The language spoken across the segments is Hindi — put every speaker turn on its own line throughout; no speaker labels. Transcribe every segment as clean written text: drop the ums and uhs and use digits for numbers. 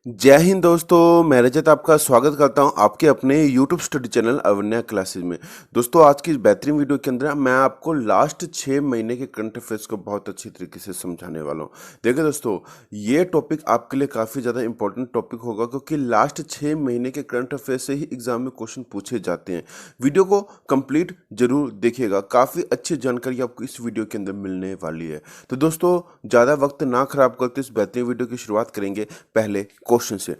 जय हिंद दोस्तों, मैं रजत आपका स्वागत करता हूं आपके अपने YouTube study channel Avanya classes में। दोस्तों आज की इस बेहतरीन वीडियो के अंदर मैं आपको लास्ट 6 महीने के करंट अफेयर्स को बहुत अच्छी तरीके से समझाने वाला हूं। देखिए दोस्तों, ये टॉपिक आपके लिए काफ़ी ज़्यादा इंपॉर्टेंट टॉपिक होगा क्योंकि लास्ट 6 महीने के करंट अफेयर्स से ही एग्जाम में क्वेश्चन पूछे जाते हैं। वीडियो को कंप्लीट जरूर देखिएगा, काफ़ी अच्छी जानकारी आपको इस वीडियो के अंदर मिलने वाली है। तो दोस्तों ज़्यादा वक्त ना खराब करते इस बेहतरीन वीडियो की शुरुआत करेंगे पहले क्वेश्चन से।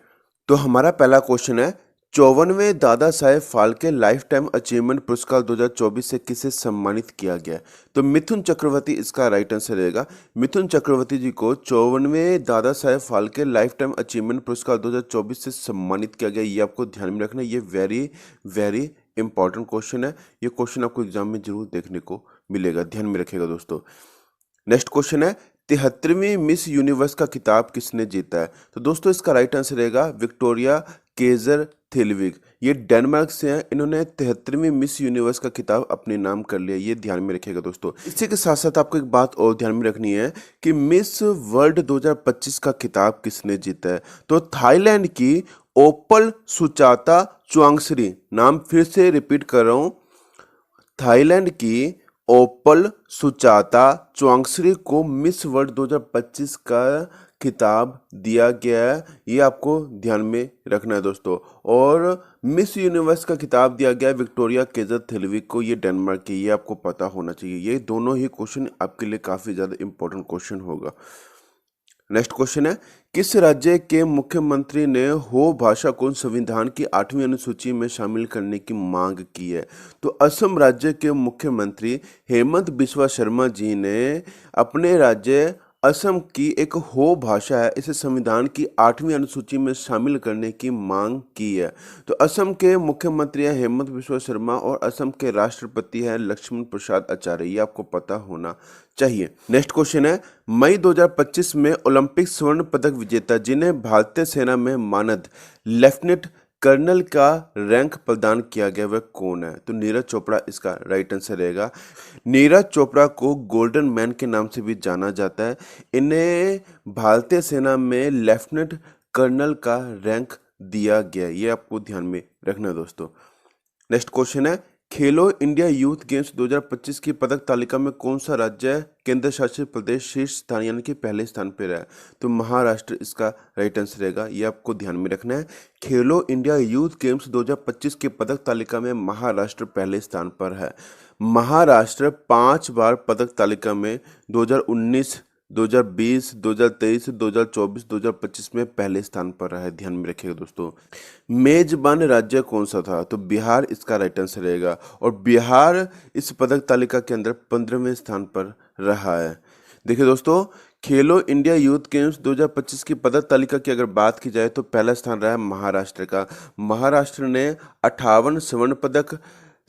तो हमारा पहला क्वेश्चन है, 54वें Dada Saheb Phalke life time achievement पुरस्कार 2024 से किसे सम्मानित किया गया है? तो मिथुन चक्रवर्ती इसका राइट आंसर रहेगा। मिथुन चक्रवर्ती जी को 54वें Dada Saheb Phalke life time achievement पुरस्कार 2024 से सम्मानित किया गया। ये आपको ध्यान में रखना, ये वेरी वेरी इंपॉर्टेंट क्वेश्चन है। ये क्वेश्चन आपको एग्जाम में जरूर देखने को मिलेगा, ध्यान में रखिएगा दोस्तों। नेक्स्ट क्वेश्चन है, 73वीं मिस यूनिवर्स का खिताब किसने जीता है? तो दोस्तों इसका राइट आंसर रहेगा विक्टोरिया केजर थिलविग। ये डेनमार्क से हैं, इन्होंने 73वीं मिस यूनिवर्स का खिताब अपने नाम कर लिया। ये ध्यान में रखिएगा दोस्तों। इसी के साथ साथ आपको एक बात और ध्यान में रखनी है कि मिस वर्ल्ड 2025 का खिताब किसने जीता है? तो थाईलैंड की ओपल सुचाता चुआंगसरी, नाम फिर से रिपीट कर रहा हूं, थाईलैंड की ओपल सुचाता चुआंगसरी को मिस वर्ल्ड 2025 का खिताब दिया गया है। ये आपको ध्यान में रखना है दोस्तों। और मिस यूनिवर्स का खिताब दिया गया है विक्टोरिया केजर थिलविक को, ये डेनमार्क की। ये आपको पता होना चाहिए। ये दोनों ही क्वेश्चन आपके लिए काफ़ी ज़्यादा इंपॉर्टेंट क्वेश्चन होगा। नेक्स्ट क्वेश्चन है, किस राज्य के मुख्यमंत्री ने हो भाषा को संविधान की 8वीं अनुसूची में शामिल करने की मांग की है? तो असम राज्य के मुख्यमंत्री हेमंत बिस्वा शर्मा जी ने अपने राज्य असम की एक हो भाषा है, इसे संविधान की 8वीं अनुसूची में शामिल करने की मांग की है। तो असम के मुख्यमंत्री हैं हेमंत बिस्वा शर्मा और असम के राष्ट्रपति हैं लक्ष्मण प्रसाद आचार्य। ये आपको पता होना चाहिए। नेक्स्ट क्वेश्चन है, मई 2025 में ओलंपिक स्वर्ण पदक विजेता जिन्हें भारतीय सेना में मानद लेफ्टिनेंट कर्नल का रैंक प्रदान किया गया वह कौन है? तो नीरज चोपड़ा इसका राइट आंसर रहेगा। नीरज चोपड़ा को गोल्डन मैन के नाम से भी जाना जाता है। इन्हें भारतीय सेना में लेफ्टिनेंट कर्नल का रैंक दिया गया। ये आपको ध्यान में रखना है दोस्तों। नेक्स्ट क्वेश्चन है, खेलो इंडिया यूथ गेम्स 2025 की पदक तालिका में कौन सा राज्य केंद्र शासित प्रदेश शीर्ष स्थान यानी कि पहले स्थान पर है? तो महाराष्ट्र इसका राइट आंसर रहेगा। ये आपको ध्यान में रखना है। खेलो इंडिया यूथ गेम्स 2025 की पदक तालिका में महाराष्ट्र पहले स्थान पर है। महाराष्ट्र 5 बार पदक तालिका में 2019, 2020, 2023, 2024, 2025 में पहले स्थान पर रहा है। ध्यान में रखिएगा दोस्तों। मेजबान राज्य कौन सा था? तो बिहार इसका राइट आंसर रहेगा। और बिहार इस पदक तालिका के अंदर 15वें स्थान पर रहा है। देखिए दोस्तों, खेलो इंडिया यूथ गेम्स 2025 की पदक तालिका की अगर बात की जाए तो पहला स्थान रहा है महाराष्ट्र का। महाराष्ट्र ने 58 स्वर्ण पदक,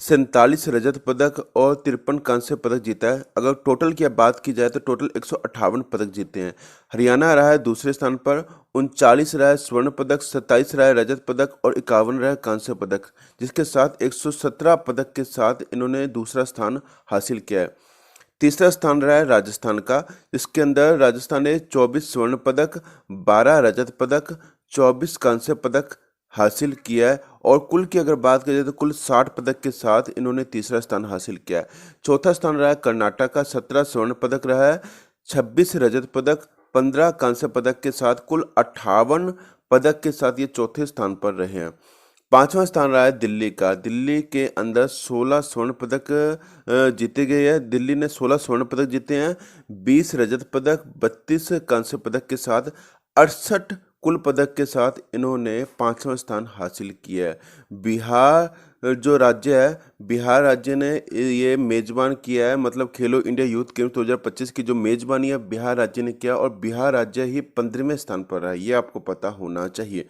47 रजत पदक और 53 कांस्य पदक जीता है। अगर टोटल की बात की जाए तो टोटल 158 पदक जीते हैं। हरियाणा रहा है दूसरे स्थान पर, 39 रहा है स्वर्ण पदक, 27 रहा है रजत पदक और 51 रहा है कांस्य पदक, जिसके साथ 117 पदक के साथ इन्होंने दूसरा स्थान हासिल किया है। तीसरा स्थान रहा है राजस्थान का, जिसके अंदर राजस्थान ने 24 स्वर्ण पदक, 12 रजत पदक, 24 कांस्य पदक हासिल किया है। और कुल की अगर बात की जाए तो कुल 60 पदक के साथ इन्होंने तीसरा स्थान हासिल किया है। चौथा स्थान रहा है कर्नाटक का, 17 स्वर्ण पदक रहा है, 26 रजत पदक, 15 कांस्य पदक के साथ कुल 58 पदक के साथ ये चौथे स्थान पर रहे हैं। पांचवा स्थान रहा है दिल्ली का। दिल्ली के अंदर 16 स्वर्ण पदक जीते गए हैं। दिल्ली ने 16 स्वर्ण पदक जीते हैं, 20 रजत पदक, 32 कांस्य पदक के साथ 68 कुल पदक के साथ इन्होंने पांचवा स्थान हासिल किया है। बिहार जो राज्य है, बिहार राज्य ने ये मेजबान किया है, मतलब खेलो इंडिया यूथ गेम्स 2025 की जो मेजबानी है बिहार राज्य ने किया और बिहार राज्य ही 15वें स्थान पर रहा है। ये आपको पता होना चाहिए।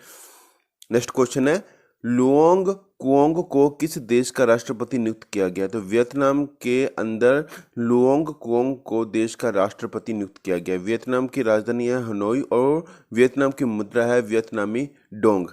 नेक्स्ट क्वेश्चन है, लुओंग कुओंग को किस देश का राष्ट्रपति नियुक्त किया गया? तो वियतनाम के अंदर लुओंग कुओंग को देश का राष्ट्रपति नियुक्त किया गया। वियतनाम की राजधानी है हनोई और वियतनाम की मुद्रा है वियतनामी डोंग।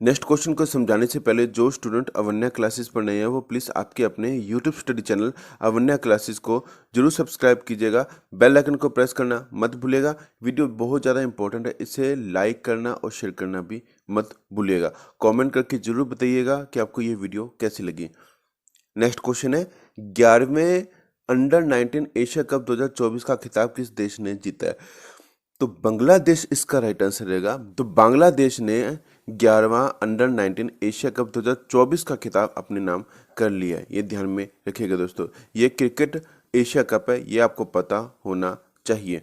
नेक्स्ट क्वेश्चन को समझाने से पहले जो स्टूडेंट अवन्या क्लासेस पर नए हैं वो प्लीज़ आपके अपने YouTube study channel Avanya classes को जरूर सब्सक्राइब कीजिएगा, बेल आइकन को प्रेस करना मत भूलिएगा। वीडियो बहुत ज़्यादा इंपॉर्टेंट है, इसे लाइक करना और शेयर करना भी मत भूलिएगा। कमेंट करके जरूर बताइएगा कि आपको ये वीडियो कैसी लगी। नेक्स्ट क्वेश्चन है 11वें अंडर 19 एशिया कप 2024 का खिताब किस देश ने जीता है? तो बांग्लादेश इसका राइट आंसर रहेगा। तो बांग्लादेश ने 11वां अंडर 19 एशिया कप 2024 का खिताब अपने नाम कर लिया है, ये ध्यान में रखिएगा दोस्तों। ये क्रिकेट एशिया कप है, ये आपको पता होना चाहिए।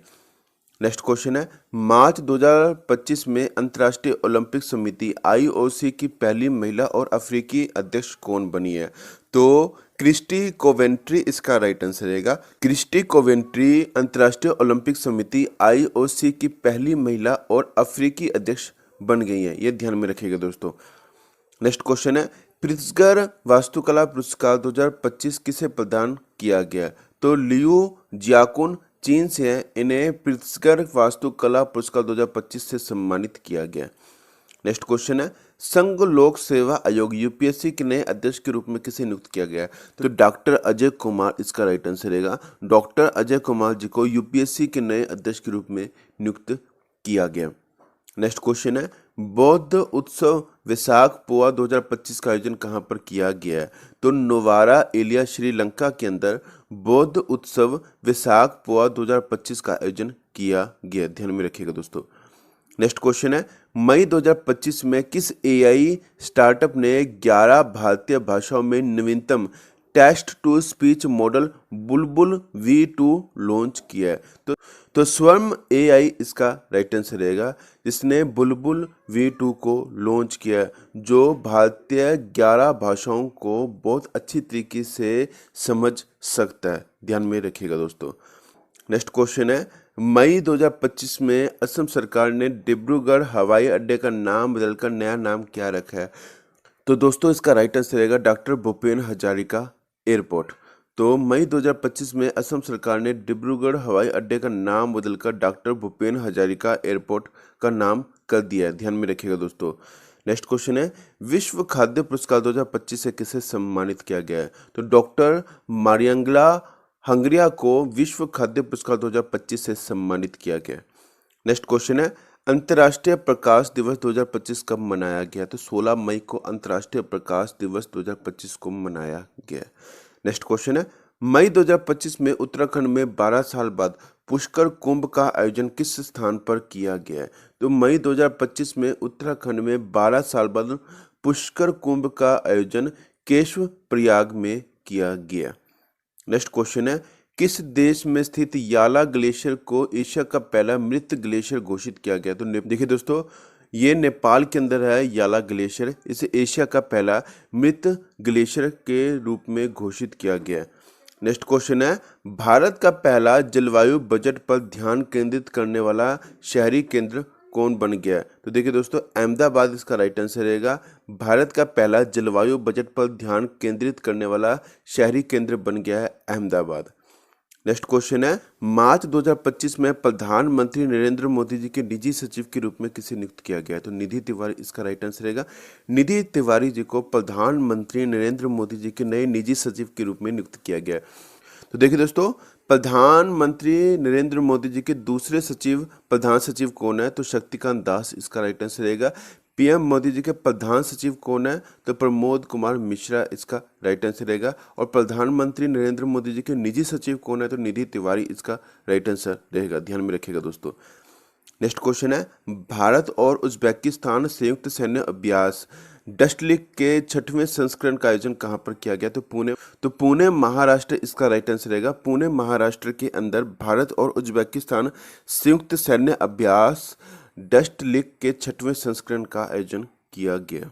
नेक्स्ट क्वेश्चन है मार्च 2025 में अंतर्राष्ट्रीय ओलंपिक समिति IOC की पहली महिला और अफ्रीकी अध्यक्ष कौन बनी है? तो क्रिस्टी कोवेंट्री इसका राइट आंसर रहेगा। क्रिस्टी कोवेंट्री अंतर्राष्ट्रीय ओलंपिक समिति IOC की पहली महिला और अफ्रीकी अध्यक्ष बन गई है, ये ध्यान में रखिएगा दोस्तों। नेक्स्ट क्वेश्चन है प्रित्जकर वास्तुकला पुरस्कार 2025 किसे प्रदान किया गया? तो लियू जियाकुन चीन से हैं, इन्हें प्रित्जकर वास्तुकला पुरस्कार 2025 से सम्मानित किया गया। नेक्स्ट क्वेश्चन है संघ लोक सेवा आयोग UPSC के नए अध्यक्ष के रूप में किसे नियुक्त किया गया? तो डॉक्टर अजय कुमार इसका राइट आंसर रहेगा। डॉक्टर अजय कुमार जी को UPSC के नए अध्यक्ष के रूप में नियुक्त किया गया। नेक्स्ट क्वेश्चन है बौद्ध उत्सव वैसाख पोआ 2025 का आयोजन कहाँ पर किया गया है? तो नोवारा एलिया श्रीलंका के अंदर बौद्ध उत्सव वैसाख पोआ 2025 का आयोजन किया गया, ध्यान में रखिएगा दोस्तों। नेक्स्ट क्वेश्चन है मई 2025 में किस AI स्टार्टअप ने 11 भारतीय भाषाओं में नवीनतम text to speech model Bulbul V2 launch किया है? तो स्वरम AI इसका राइट आंसर रहेगा, जिसने बुलबुल V2 को लॉन्च किया है, जो भारतीय 11 भाषाओं को बहुत अच्छी तरीके से समझ सकता है, ध्यान में रखिएगा दोस्तों। नेक्स्ट क्वेश्चन है मई 2025 में असम सरकार ने डिब्रूगढ़ हवाई अड्डे का नाम बदलकर नया नाम क्या रखा है? तो दोस्तों इसका राइट आंसर रहेगा डॉक्टर भूपेन हजारिका एयरपोर्ट। तो मई 2025 में असम सरकार ने डिब्रूगढ़ हवाई अड्डे का नाम बदलकर डॉक्टर भूपेन हजारिका एयरपोर्ट का नाम कर दिया है, ध्यान में रखिएगा दोस्तों। नेक्स्ट क्वेश्चन है विश्व खाद्य पुरस्कार 2025 से किसे सम्मानित किया गया है? तो डॉक्टर मारियांगला हंगरिया को विश्व खाद्य पुरस्कार 2025 से सम्मानित किया गया। नेक्स्ट क्वेश्चन है अंतर्राष्ट्रीय प्रकाश दिवस 2025 कब मनाया गया? तो 16 मई को अंतर्राष्ट्रीय प्रकाश दिवस 2025 को मनाया गया। नेक्स्ट क्वेश्चन है मई 2025 में उत्तराखंड में 12 साल बाद पुष्कर कुंभ का आयोजन किस स्थान पर किया गया है? तो मई 2025 में उत्तराखंड में 12 साल बाद पुष्कर कुंभ का आयोजन केशव प्रयाग में किया गया। नेक्स्ट क्वेश्चन है किस देश में स्थित याला ग्लेशियर को एशिया का पहला मृत ग्लेशियर घोषित किया गया? तो देखिए दोस्तों ये नेपाल के अंदर है याला ग्लेशियर, इसे एशिया का पहला मृत ग्लेशियर के रूप में घोषित किया गया। नेक्स्ट क्वेश्चन है भारत का पहला जलवायु बजट पर ध्यान केंद्रित करने वाला शहरी केंद्र कौन बन गया? तो देखिए दोस्तों अहमदाबाद इसका राइट आंसर रहेगा। भारत का पहला जलवायु बजट पर ध्यान केंद्रित करने वाला शहरी केंद्र बन गया है अहमदाबाद। नेक्स्ट क्वेश्चन है मार्च 2025 में प्रधानमंत्री नरेंद्र मोदी जी के निजी सचिव के रूप में किसे नियुक्त किया गया? तो निधि तिवारी इसका राइट आंसर रहेगा। निधि तिवारी जी को प्रधानमंत्री नरेंद्र मोदी जी के नए निजी सचिव के रूप में नियुक्त किया गया। तो देखिए दोस्तों प्रधानमंत्री नरेंद्र मोदी जी के दूसरे सचिव प्रधान सचिव कौन है? तो शक्तिकांत दास इसका राइट आंसर रहेगा। PM मोदी जी के प्रधान सचिव कौन है? तो प्रमोद कुमार मिश्रा इसका राइट आंसर रहेगा। और प्रधानमंत्री नरेंद्र मोदी जी के निजी सचिव कौन है? तो निधि तिवारी इसका राइट आंसर रहेगा, ध्यान में रखिएगा दोस्तों। नेक्स्ट क्वेश्चन है भारत और उज्बेकिस्तान संयुक्त सैन्य अभ्यास डस्ट लीग के 6वें संस्करण का आयोजन कहाँ पर किया गया? तो पुणे महाराष्ट्र इसका राइट आंसर रहेगा। पुणे महाराष्ट्र के अंदर भारत और उज्बेकिस्तान संयुक्त सैन्य अभ्यास डस्ट लीग के 6वें संस्करण का आयोजन किया गया।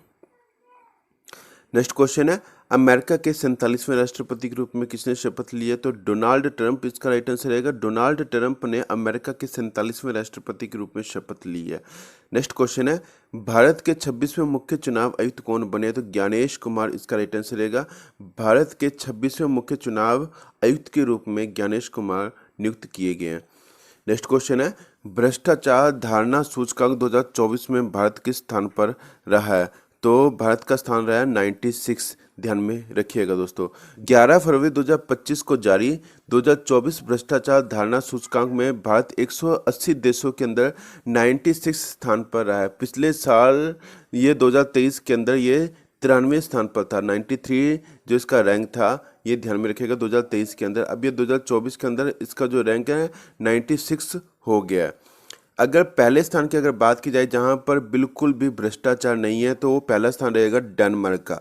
नेक्स्ट क्वेश्चन है अमेरिका के 47वें राष्ट्रपति के रूप में किसने शपथ लिया? तो डोनाल्ड ट्रंप इसका राइट आंसर रहेगा। डोनाल्ड ट्रंप ने अमेरिका के 47वें राष्ट्रपति के रूप में शपथ ली है। नेक्स्ट क्वेश्चन है भारत के 26वें मुख्य चुनाव आयुक्त कौन बने? तो ज्ञानेश कुमार इसका राइट आंसर रहेगा। भारत के 26वें मुख्य चुनाव आयुक्त के रूप में ज्ञानेश कुमार नियुक्त किए गए हैं। नेक्स्ट क्वेश्चन है भ्रष्टाचार धारणा सूचकांक 2024 में भारत किस स्थान पर रहा है? तो भारत का स्थान रहा 96, ध्यान में रखिएगा दोस्तों। 11 फरवरी 2025 को जारी 2024 भ्रष्टाचार धारणा सूचकांक में भारत 180 देशों के अंदर 96 स्थान पर रहा है। पिछले साल ये 2023 के अंदर ये 93 स्थान पर था। 93 जो इसका रैंक था, ये ध्यान में रखिएगा 2023 के अंदर। अब ये 2024 के अंदर इसका जो रैंक है 96 हो गया। अगर पहले स्थान की अगर बात की जाए जहां पर बिल्कुल भी भ्रष्टाचार नहीं है, तो वो पहला स्थान रहेगा डेनमार्क का,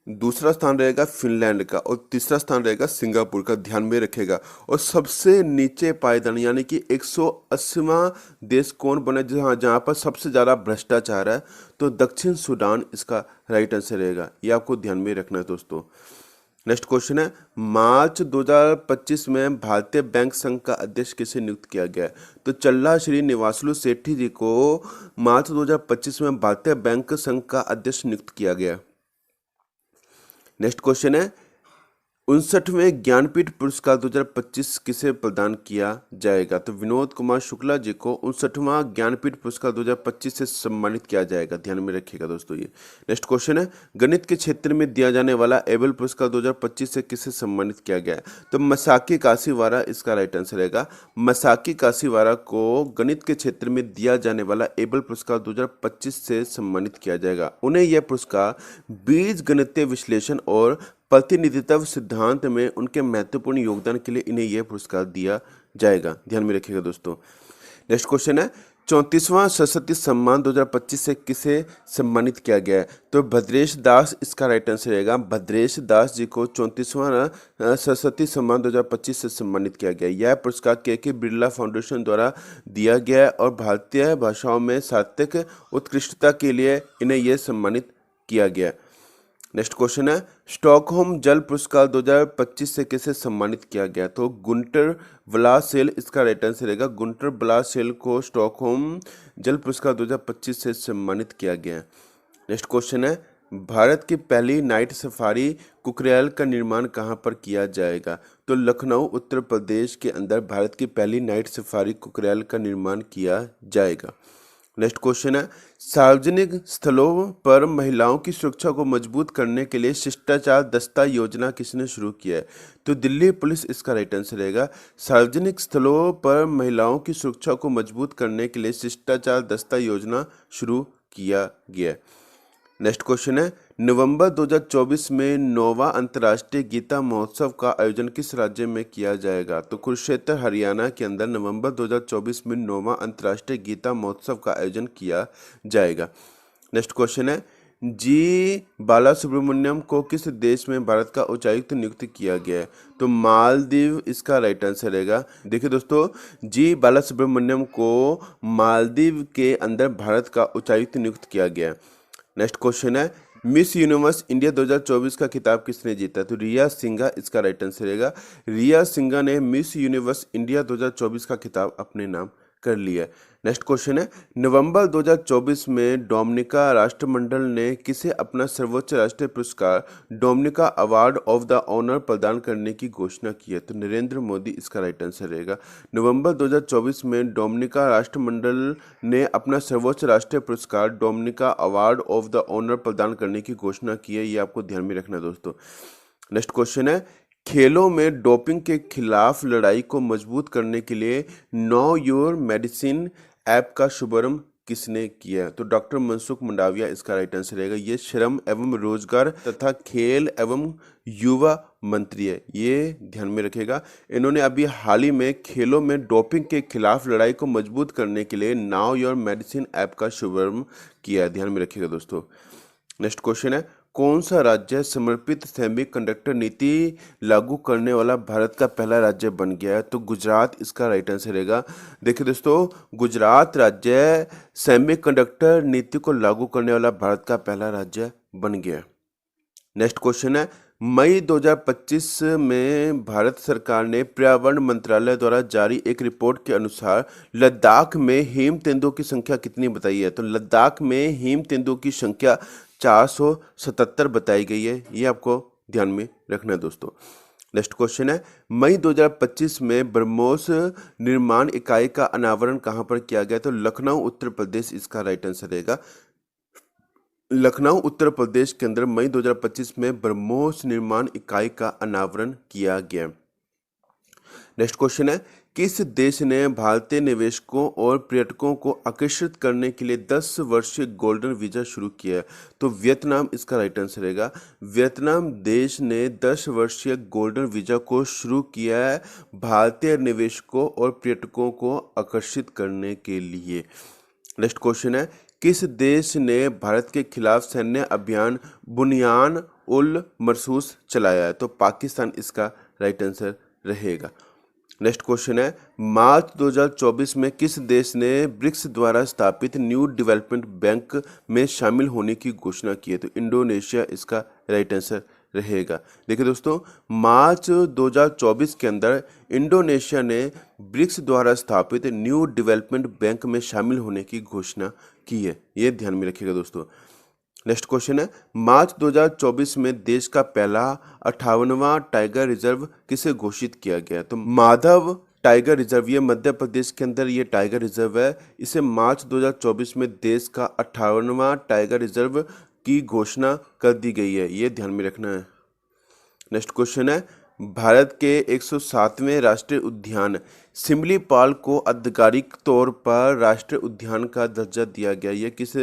दूसरा स्थान रहेगा फिनलैंड का और तीसरा स्थान रहेगा सिंगापुर का, ध्यान में रखेगा। और सबसे नीचे पायदान यानी कि 180वां देश कौन बना जहाँ जहाँ पर सबसे ज़्यादा भ्रष्टाचार है, तो दक्षिण सूडान इसका राइट आंसर रहेगा। ये आपको ध्यान में रखना है दोस्तों। नेक्स्ट क्वेश्चन है, मार्च 2025 में भारतीय बैंक संघ का अध्यक्ष किसे नियुक्त किया गया है? तो चल्ला श्री निवासलू सेठी जी को मार्च 2025 में भारतीय बैंक संघ का अध्यक्ष नियुक्त किया गया। नेक्स्ट क्वेश्चन है, 59वें ज्ञानपीठ पुरस्कार 2025 किसे प्रदान किया जाएगा? तो विनोद कुमार शुक्ला जी को 59वां ज्ञानपीठ पुरस्कार 2025 से सम्मानित किया जाएगा, ध्यान में रखिएगा दोस्तों ये। नेक्स्ट क्वेश्चन है, गणित के क्षेत्र में दिया जाने वाला एबल पुरस्कार 2025 से किसे सम्मानित किया गया है? तो मसाकी काशीवारा इसका राइट आंसर रहेगा। मसाकी काशीवारा को गणित के क्षेत्र में दिया जाने वाला एबल पुरस्कार 2025 से सम्मानित किया जाएगा। उन्हें यह पुरस्कार बीज गणितीय विश्लेषण और प्रतिनिधित्व सिद्धांत में उनके महत्वपूर्ण योगदान के लिए इन्हें यह पुरस्कार दिया जाएगा, ध्यान में रखिएगा दोस्तों। नेक्स्ट क्वेश्चन है, 34वां सरस्वती सम्मान 2025 से किसे सम्मानित किया गया है? तो भद्रेश दास इसका राइट आंसर रहेगा। भद्रेश दास जी को 34वां सरस्वती सम्मान 2025 से सम्मानित किया गया। यह पुरस्कार के बिरला फाउंडेशन द्वारा दिया गया है और भारतीय भाषाओं में साहित्यिक उत्कृष्टता के लिए इन्हें यह सम्मानित किया गया। नेक्स्ट क्वेश्चन है, स्टॉकहोम जल पुरस्कार 2025 से किसे सम्मानित किया गया? तो गुंटर ब्लासेल इसका राइट आंसर रहेगा। गुंटर ब्लासेल को स्टॉकहोम जल पुरस्कार 2025 से सम्मानित किया गया। नेक्स्ट क्वेश्चन है, भारत की पहली नाइट सफारी कुकरेल का निर्माण कहां पर किया जाएगा? तो लखनऊ उत्तर प्रदेश के अंदर भारत की पहली नाइट सफारी कुकरेल का निर्माण किया जाएगा। नेक्स्ट क्वेश्चन है, सार्वजनिक स्थलों पर महिलाओं की सुरक्षा को मजबूत करने के लिए शिष्टाचार दस्ता योजना किसने शुरू किया है? तो दिल्ली पुलिस इसका राइट आंसर रहेगा। सार्वजनिक स्थलों पर महिलाओं की सुरक्षा को मजबूत करने के लिए शिष्टाचार दस्ता योजना शुरू किया गया। नेक्स्ट क्वेश्चन है, नवंबर 2024 में 9वां अंतर्राष्ट्रीय गीता महोत्सव का आयोजन किस राज्य में किया जाएगा? तो कुरुक्षेत्र हरियाणा के अंदर नवंबर 2024 में 9वां अंतर्राष्ट्रीय गीता महोत्सव का आयोजन किया जाएगा। नेक्स्ट क्वेश्चन है, जी बालासुब्रमण्यम को किस देश में भारत का उच्चायुक्त नियुक्त किया गया है? तो मालदीव इसका राइट आंसर रहेगा। देखिए दोस्तों, जी बालासुब्रमण्यम को मालदीव के अंदर भारत का उच्चायुक्त नियुक्त किया गया। नेक्स्ट क्वेश्चन है, मिस यूनिवर्स इंडिया 2024 का खिताब किसने जीता? तो रिया सिंघा इसका राइट आंसर रहेगा। रिया सिंघा ने मिस यूनिवर्स इंडिया 2024 का खिताब अपने नाम कर लिया। नेक्स्ट क्वेश्चन है, नवंबर 2024 में डोमिनिका राष्ट्रमंडल ने किसे अपना सर्वोच्च राष्ट्रीय पुरस्कार Dominica award of the honour प्रदान करने की घोषणा की है? तो नरेंद्र मोदी इसका राइट आंसर रहेगा। नवंबर 2024 में डोमिनिका राष्ट्रमंडल ने अपना सर्वोच्च राष्ट्रीय पुरस्कार Dominica award of the honour प्रदान करने की घोषणा की है, ये आपको ध्यान में रखना दोस्तों। नेक्स्ट क्वेश्चन है, खेलों में डोपिंग के खिलाफ लड़ाई को मजबूत करने के लिए नो योर मेडिसिन ऐप का शुभारंभ किसने किया? तो डॉक्टर मनसुख मंडाविया इसका राइट आंसर रहेगा। ये श्रम एवं रोजगार तथा खेल एवं युवा मंत्री है, ये ध्यान में रखेगा। इन्होंने अभी हाल ही में खेलों में डोपिंग के खिलाफ लड़ाई को मजबूत करने के लिए नाउ योर मेडिसिन ऐप का शुभारंभ किया है, ध्यान में रखिएगा दोस्तों। नेक्स्ट क्वेश्चन है, कौन सा राज्य समर्पित सेमीकंडक्टर नीति लागू करने वाला भारत का पहला राज्य बन गया है? तो गुजरात इसका राइट आंसर रहेगा। देखिए दोस्तों, गुजरात राज्य सेमीकंडक्टर नीति को लागू करने वाला भारत का पहला राज्य बन गया। नेक्स्ट क्वेश्चन है, मई 2025 में भारत सरकार ने पर्यावरण मंत्रालय द्वारा जारी एक रिपोर्ट के अनुसार लद्दाख में हिम तेंदुओं की संख्या कितनी बताई है? तो लद्दाख में हिम तेंदुओं की संख्या 477 बताई गई है, ये आपको ध्यान में रखना है दोस्तों। नेक्स्ट क्वेश्चन है, मई 2025 में ब्रह्मोस निर्माण इकाई का अनावरण कहां पर किया गया? तो लखनऊ उत्तर प्रदेश इसका राइट आंसर रहेगा। लखनऊ उत्तर प्रदेश के अंदर मई 2025 में ब्रह्मोस निर्माण इकाई का अनावरण किया गया। नेक्स्ट क्वेश्चन है, किस देश ने भारतीय निवेशकों और पर्यटकों को आकर्षित करने के लिए 10 वर्षीय गोल्डन वीजा शुरू किया है? तो वियतनाम इसका राइट आंसर रहेगा। वियतनाम देश ने 10 वर्षीय गोल्डन वीजा को शुरू किया है भारतीय निवेशकों और पर्यटकों को आकर्षित करने के लिए। नेक्स्ट क्वेश्चन है, किस देश ने भारत के खिलाफ सैन्य अभियान बुनियान उल मरसूस चलाया है? तो पाकिस्तान इसका राइट आंसर रहेगा। नेक्स्ट क्वेश्चन है, मार्च 2024 में किस देश ने ब्रिक्स द्वारा स्थापित न्यू डेवलपमेंट बैंक में शामिल होने की घोषणा की है? तो इंडोनेशिया इसका राइट आंसर रहेगा। देखिए दोस्तों, मार्च 2024 के अंदर इंडोनेशिया ने ब्रिक्स द्वारा स्थापित न्यू डेवलपमेंट बैंक में शामिल होने की घोषणा की है, ये ध्यान में रखिएगा दोस्तों। नेक्स्ट क्वेश्चन है, मार्च 2024 में देश का पहला 58वां टाइगर रिजर्व किसे घोषित किया गया? तो माधव टाइगर रिजर्व, ये मध्य प्रदेश के अंदर ये टाइगर रिजर्व है। इसे मार्च 2024 में देश का 58वां टाइगर रिजर्व की घोषणा कर दी गई है, ये ध्यान में रखना है। नेक्स्ट क्वेश्चन है, भारत के 107वें राष्ट्रीय उद्यान सिमलीपाल को आधिकारिक तौर पर राष्ट्रीय उद्यान का दर्जा दिया गया, ये किस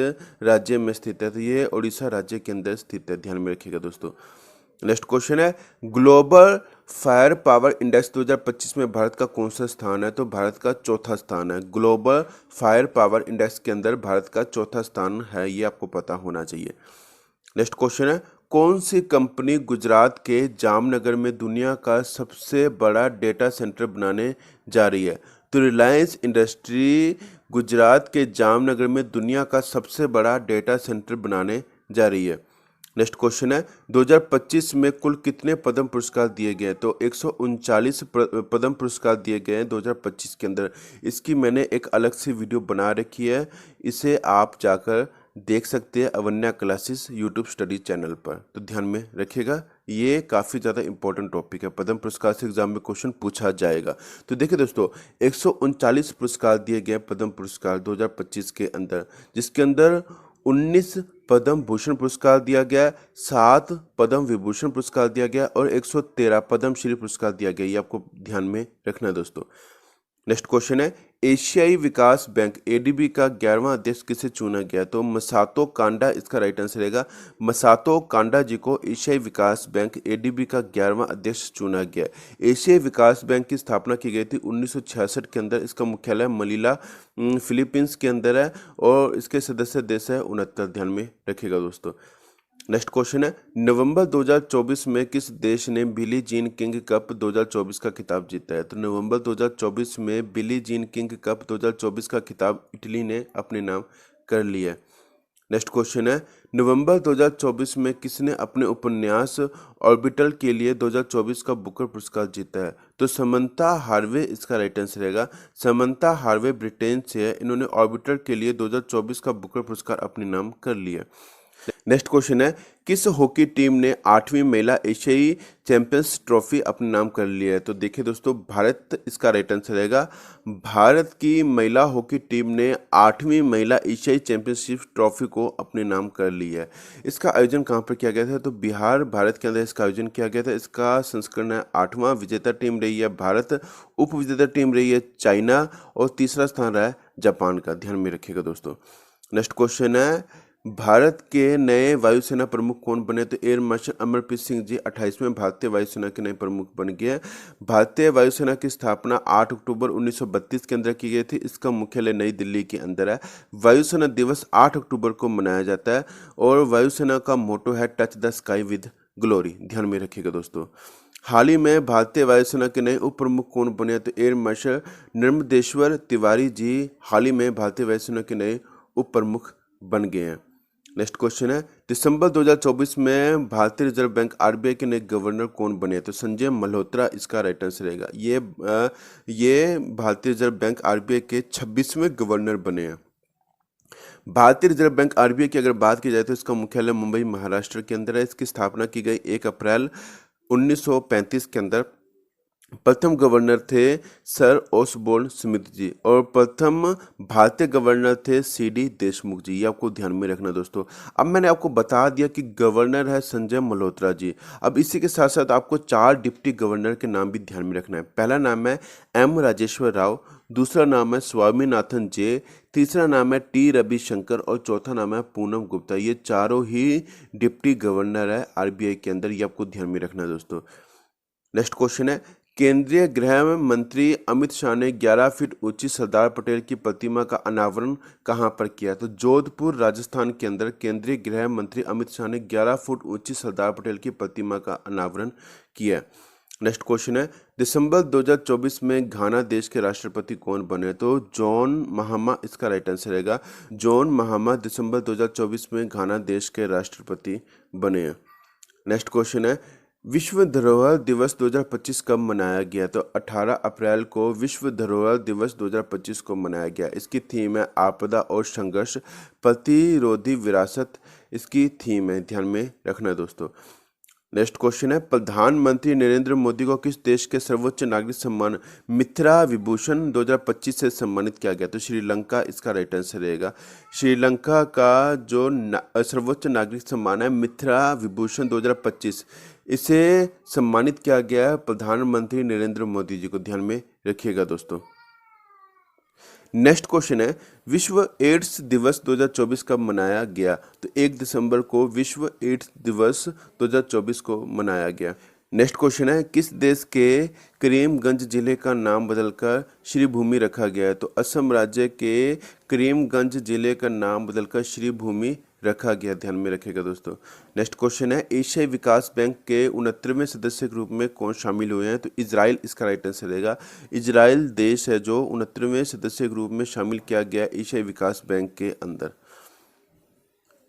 राज्य में स्थित है? तो ये उड़ीसा राज्य के अंदर स्थित है, ध्यान में रखिएगा दोस्तों। नेक्स्ट क्वेश्चन है, ग्लोबल फायर पावर इंडेक्स 2025 में भारत का कौन सा स्थान है? तो भारत का चौथा स्थान है। ग्लोबल फायर पावर इंडेक्स के अंदर भारत का चौथा स्थान है, ये आपको पता होना चाहिए। नेक्स्ट क्वेश्चन है, कौन सी कंपनी गुजरात के जामनगर में दुनिया का सबसे बड़ा डेटा सेंटर बनाने जा रही है? तो रिलायंस इंडस्ट्री गुजरात के जामनगर में दुनिया का सबसे बड़ा डेटा सेंटर बनाने जा रही है। नेक्स्ट क्वेश्चन है, 2025 में कुल कितने पद्म पुरस्कार दिए गए? तो 139 पद्म पुरस्कार दिए गए हैं 2025 के अंदर। इसकी मैंने एक अलग सी वीडियो बना रखी है, इसे आप जाकर देख सकते हैं Avanya classes YouTube study channel पर। तो ध्यान में रखिएगा, ये काफ़ी ज़्यादा इंपॉर्टेंट टॉपिक है, पद्म पुरस्कार से एग्जाम में क्वेश्चन पूछा जाएगा। तो देखिए दोस्तों, 139 पुरस्कार दिए गए पद्म पुरस्कार 2025 के अंदर, जिसके अंदर 19 पद्म भूषण पुरस्कार दिया गया, 7 पद्म विभूषण पुरस्कार दिया गया और 113 पद्म श्री पुरस्कार दिया गया, ये आपको ध्यान में रखना है दोस्तों। नेक्स्ट क्वेश्चन है, एशियाई विकास बैंक एडीबी का 11वां अध्यक्ष किसे चुना गया? तो मसातो कांडा इसका राइट आंसर रहेगा। मसातो कांडा जी को एशियाई विकास बैंक एडीबी का 11वां अध्यक्ष चुना गया। एशियाई विकास बैंक की स्थापना की गई थी 1966 के अंदर। इसका मुख्यालय मनीला फिलीपींस के अंदर है और इसके सदस्य देश है 69, ध्यान में रखिएगा दोस्तों। नेक्स्ट क्वेश्चन है, नवंबर 2024 में किस देश ने बिली जीन किंग कप 2024 का खिताब जीता है? तो नवंबर 2024 में बिली जीन किंग कप 2024 का खिताब इटली ने अपने नाम कर लिया है। नेक्स्ट क्वेश्चन है, नवंबर 2024 में किसने अपने उपन्यास ऑर्बिटल के लिए 2024 का बुकर पुरस्कार जीता है? तो समंथा हार्वे इसका राइट आंसर रहेगा। समंथा हार्वे ब्रिटेन से है, इन्होंने ऑर्बिटल के लिए 2024 का बुकर पुरस्कार अपने नाम कर लिया। नेक्स्ट क्वेश्चन है, किस हॉकी टीम ने 8वीं महिला एशियाई चैंपियंस ट्रॉफी अपने नाम कर लिया है? तो देखिए दोस्तों, भारत इसका राइट आंसर रहेगा। भारत की महिला हॉकी टीम ने 8वीं महिला एशियाई चैंपियनशिप ट्रॉफी को अपने नाम कर लिया है। इसका आयोजन कहाँ पर किया गया था? तो बिहार भारत के अंदर इसका आयोजन किया गया था। इसका संस्करण है 8वां। विजेता टीम रही है भारत, उप विजेता टीम रही है चाइना और तीसरा स्थान रहा है जापान का, ध्यान में रखिएगा दोस्तों। नेक्स्ट क्वेश्चन है, भारत के नए वायुसेना प्रमुख कौन बने? तो एयर मार्शल अमरप्रीत सिंह जी 28वें भारतीय वायुसेना के नए प्रमुख बन गए। भारतीय वायुसेना की स्थापना 8 अक्टूबर 1932 के अंदर की गई थी। इसका मुख्यालय नई दिल्ली के अंदर है। वायुसेना दिवस 8 अक्टूबर को मनाया जाता है और वायुसेना का मोटो है touch the sky with glory, ध्यान में रखिएगा दोस्तों। हाल ही में भारतीय वायुसेना के नए उप प्रमुख कौन बने? तो एयर मार्शल नर्मदेश्वर तिवारी जी हाल ही में भारतीय वायुसेना के नए उप प्रमुख बन गए हैं। नेक्स्ट क्वेश्चन है, दिसंबर 2024 में भारतीय रिजर्व बैंक आरबीआई के नए गवर्नर कौन बने? तो संजय मल्होत्रा इसका राइट आंसर रहेगा। ये भारतीय रिजर्व बैंक आरबीआई के 26वें गवर्नर बने हैं। भारतीय रिजर्व बैंक आरबीआई की अगर बात की जाए तो इसका मुख्यालय मुंबई महाराष्ट्र के अंदर है। इसकी स्थापना की गई 1 अप्रैल 1935 के अंदर प्रथम गवर्नर थे सर ओसबोर्न स्मिथ जी और प्रथम भारतीय गवर्नर थे सीडी देशमुख जी। ये आपको ध्यान में रखना दोस्तों। अब मैंने आपको बता दिया कि गवर्नर है संजय मल्होत्रा जी। अब इसी के साथ साथ आपको 4 डिप्टी गवर्नर के नाम भी ध्यान में रखना है। पहला नाम है एम राजेश्वर राव, दूसरा नाम है स्वामीनाथन जे, तीसरा नाम है टी रविशंकर और चौथा नाम है पूनम गुप्ता। ये चारों ही डिप्टी गवर्नर है आरबीआई के अंदर। ये आपको ध्यान में रखना है दोस्तों। नेक्स्ट क्वेश्चन है, केंद्रीय गृह मंत्री अमित शाह ने 11 फीट ऊंची सरदार पटेल की प्रतिमा का अनावरण कहां पर किया? तो जोधपुर राजस्थान के अंदर केंद्रीय गृह मंत्री अमित शाह ने 11 फुट ऊंची सरदार पटेल की प्रतिमा का अनावरण किया। नेक्स्ट क्वेश्चन है, दिसंबर 2024 में घाना देश के राष्ट्रपति कौन बने? तो जॉन महामा इसका राइट आंसर रहेगा। जॉन महामा दिसंबर 2024 में घाना देश के राष्ट्रपति बने। नेक्स्ट क्वेश्चन है, विश्व धरोहर दिवस 2025 कब मनाया गया? तो 18 अप्रैल को विश्व धरोहर दिवस 2025 को मनाया गया। इसकी थीम है आपदा और संघर्ष प्रतिरोधी विरासत। इसकी थीम है, ध्यान में रखना दोस्तों। नेक्स्ट क्वेश्चन है, प्रधानमंत्री नरेंद्र मोदी को किस देश के सर्वोच्च नागरिक सम्मान मित्रा विभूषण 2025 से सम्मानित किया गया? तो श्रीलंका इसका राइट आंसर रहेगा। श्रीलंका का जो सर्वोच्च नागरिक सम्मान है मित्रा विभूषण 2025, इसे सम्मानित किया गया है प्रधानमंत्री नरेंद्र मोदी जी को। ध्यान में रखिएगा दोस्तों। नेक्स्ट क्वेश्चन है, विश्व एड्स दिवस 2024 कब मनाया गया? तो 1 दिसंबर को विश्व एड्स दिवस 2024 को मनाया गया। नेक्स्ट क्वेश्चन है, किस देश के करीमगंज जिले का नाम बदलकर श्रीभूमि रखा गया है? तो असम राज्य के करीमगंज जिले का नाम बदलकर श्रीभूमि रखा गया। ध्यान में रखेगा दोस्तों। नेक्स्ट क्वेश्चन है, एशियाई विकास बैंक के 69वें सदस्य के रूप में कौन शामिल हुए हैं? तो इजराइल इसका राइट आंसर रहेगा। इजराइल देश है जो 69वें सदस्य के रूप में शामिल किया गया एशियाई विकास बैंक के अंदर।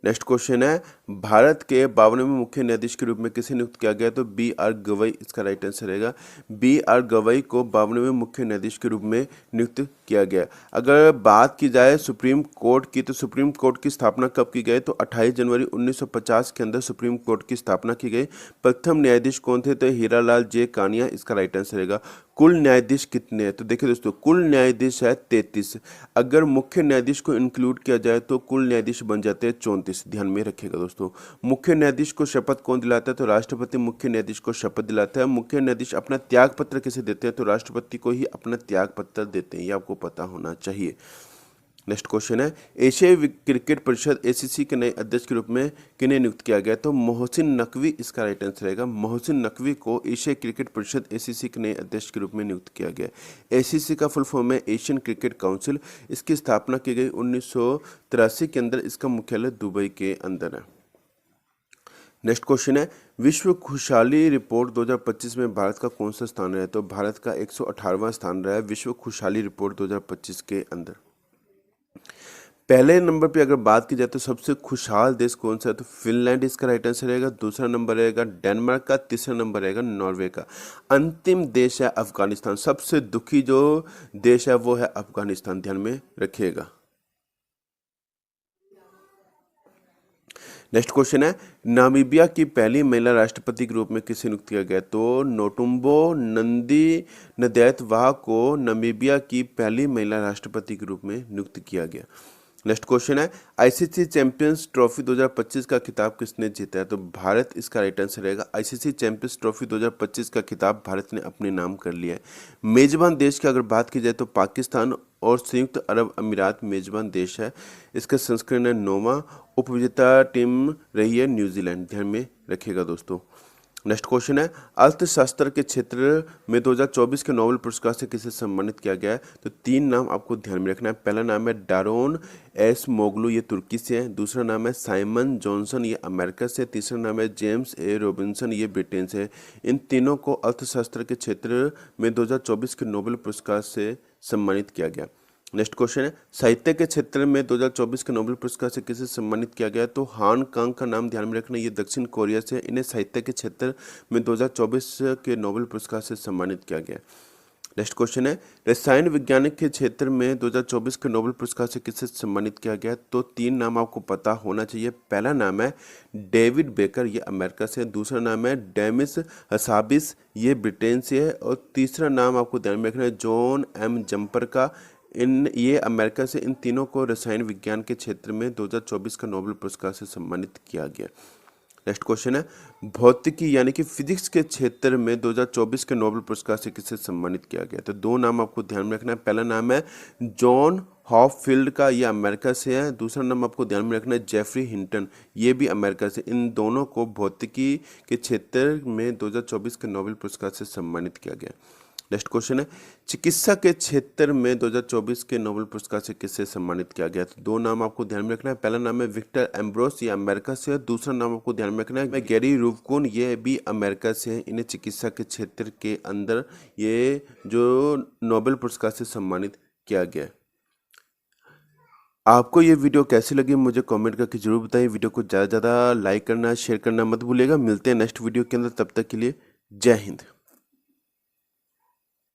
नेक्स्ट क्वेश्चन है, भारत के 52वें मुख्य न्यायाधीश के रूप में किसे नियुक्त किया गया? तो बी आर गवई इसका राइट आंसर रहेगा। बी आर गवई को 52वें मुख्य न्यायाधीश के रूप में नियुक्त किया गया। अगर बात की जाए सुप्रीम कोर्ट की, तो सुप्रीम कोर्ट की स्थापना कब की गई? तो 28 जनवरी 1950 के अंदर सुप्रीम कोर्ट की स्थापना की गई। प्रथम न्यायाधीश कौन थे? तो हीरालाल जे कानिया इसका राइट आंसर रहेगा। कुल न्यायाधीश कितने हैं? तो देखिए दोस्तों, कुल न्यायाधीश है 33। अगर मुख्य न्यायाधीश को इंक्लूड किया जाए तो कुल न्यायाधीश बन जाते हैं 34। ध्यान में रखिएगा दोस्तों। मुख्य न्यायाधीश को शपथ कौन दिलाता है? तो राष्ट्रपति मुख्य न्यायाधीश को शपथ दिलाता है। मुख्य न्यायाधीश अपना त्याग पत्र किसे देते हैं? तो राष्ट्रपति को ही अपना त्याग पत्र देते हैं। ये आपको पता होना चाहिए। नेक्स्ट क्वेश्चन है, एशियाई क्रिकेट परिषद एसीसी के नए अध्यक्ष के रूप में किन्हें नियुक्त किया गया? तो मोहसिन नकवी इसका राइट आंसर रहेगा। मोहसिन नकवी को एशियाई क्रिकेट परिषद एसीसी के नए अध्यक्ष के रूप में नियुक्त किया गया। एसीसी का फुल फॉर्म है एशियन क्रिकेट काउंसिल। इसकी स्थापना की गई 1983 के अंदर। इसका मुख्यालय दुबई के अंदर है। नेक्स्ट क्वेश्चन है, विश्व खुशहाली रिपोर्ट 2025 में भारत का कौन सा स्थान रहा है? तो भारत का 118वां स्थान रहा है विश्व खुशहाली रिपोर्ट 2025 के अंदर। पहले नंबर पे अगर बात की जाए तो सबसे खुशहाल देश कौन सा है? तो फिनलैंड इसका राइट आंसर रहेगा। दूसरा नंबर रहेगा डेनमार्क का। तीसरा नंबर रहेगा नॉर्वे का। अंतिम देश है अफगानिस्तान। सबसे दुखी जो देश है वो है अफगानिस्तान। ध्यान में रखिएगा। नेक्स्ट क्वेश्चन है, नामीबिया की पहली महिला राष्ट्रपति के रूप में किसे नियुक्त किया गया? तो नोटुम्बो नंदी नदैतवाह को नामीबिया की पहली महिला राष्ट्रपति के रूप में नियुक्त किया गया। नेक्स्ट क्वेश्चन है, आईसीसी चैंपियंस ट्रॉफी 2025 का खिताब किसने जीता है? तो भारत इसका राइट आंसर रहेगा। आईसीसी चैंपियंस ट्रॉफी 2025 का खिताब भारत ने अपने नाम कर लिया है। मेजबान देश की अगर बात की जाए तो पाकिस्तान और संयुक्त अरब अमीरात मेजबान देश है। इसका संस्करण है 9वां। उपविजेता टीम रही है न्यूजीलैंड। ध्यान में रखिएगा दोस्तों। नेक्स्ट क्वेश्चन है, अर्थशास्त्र के क्षेत्र में 2024 के नोबेल पुरस्कार से किसे सम्मानित किया गया है? तो 3 नाम आपको ध्यान में रखना है। पहला नाम है डारोन एस मोगलू, ये तुर्की से है। दूसरा नाम है साइमन जॉनसन, ये अमेरिका से। तीसरा नाम है जेम्स ए रॉबिन्सन, ये ब्रिटेन से है। इन तीनों को अर्थशास्त्र के क्षेत्र में 2024 के नोबेल पुरस्कार से सम्मानित किया गया। नेक्स्ट क्वेश्चन है, साहित्य के क्षेत्र में 2024 के नोबेल पुरस्कार से किसे सम्मानित किया गया? तो हान कांग का नाम ध्यान में रखना, ये दक्षिण कोरिया से। इन्हें साहित्य के क्षेत्र में 2024 के नोबेल पुरस्कार से सम्मानित किया गया। नेक्स्ट क्वेश्चन है, रसायन विज्ञान के क्षेत्र में 2024 के नोबेल पुरस्कार से किसे सम्मानित किया गया? तो 3 नाम आपको पता होना चाहिए। पहला नाम है डेविड बेकर, ये अमेरिका से। दूसरा नाम है डेमिस हसाबिस, ये ब्रिटेन से है। और तीसरा नाम आपको ध्यान में रखना है जॉन एम जम्पर का, ये अमेरिका से। इन तीनों को रसायन विज्ञान के क्षेत्र में 2024 का नोबेल पुरस्कार से सम्मानित किया गया। नेक्स्ट क्वेश्चन है, भौतिकी यानी कि फिजिक्स के क्षेत्र में 2024 के नोबेल पुरस्कार से किसे सम्मानित किया गया? तो 2 नाम आपको ध्यान में रखना है। पहला नाम है जॉन हॉपफील्ड का, ये अमेरिका से है। दूसरा नाम आपको ध्यान में रखना है जेफरी हिंटन, ये भी अमेरिका से। इन दोनों को भौतिकी के क्षेत्र में 2024 के नोबेल पुरस्कार से सम्मानित किया गया। नेक्स्ट क्वेश्चन है, चिकित्सा के क्षेत्र में 2024 के नोबेल पुरस्कार से किसे सम्मानित किया गया? तो 2 नाम आपको ध्यान में रखना है। पहला नाम है विक्टर एम्ब्रोस, ये अमेरिका से है। दूसरा नाम आपको ध्यान में रखना है गैरी रूफकुन, ये भी अमेरिका से है। इन्हें चिकित्सा के क्षेत्र के अंदर ये जो नोबेल पुरस्कार से सम्मानित किया गया। आपको ये वीडियो कैसी लगी मुझे कमेंट करके जरूर बताइए। वीडियो को ज़्यादा से ज़्यादा लाइक करना, शेयर करना मत भूलिएगा। मिलते हैं नेक्स्ट वीडियो के अंदर, तब तक के लिए जय हिंद।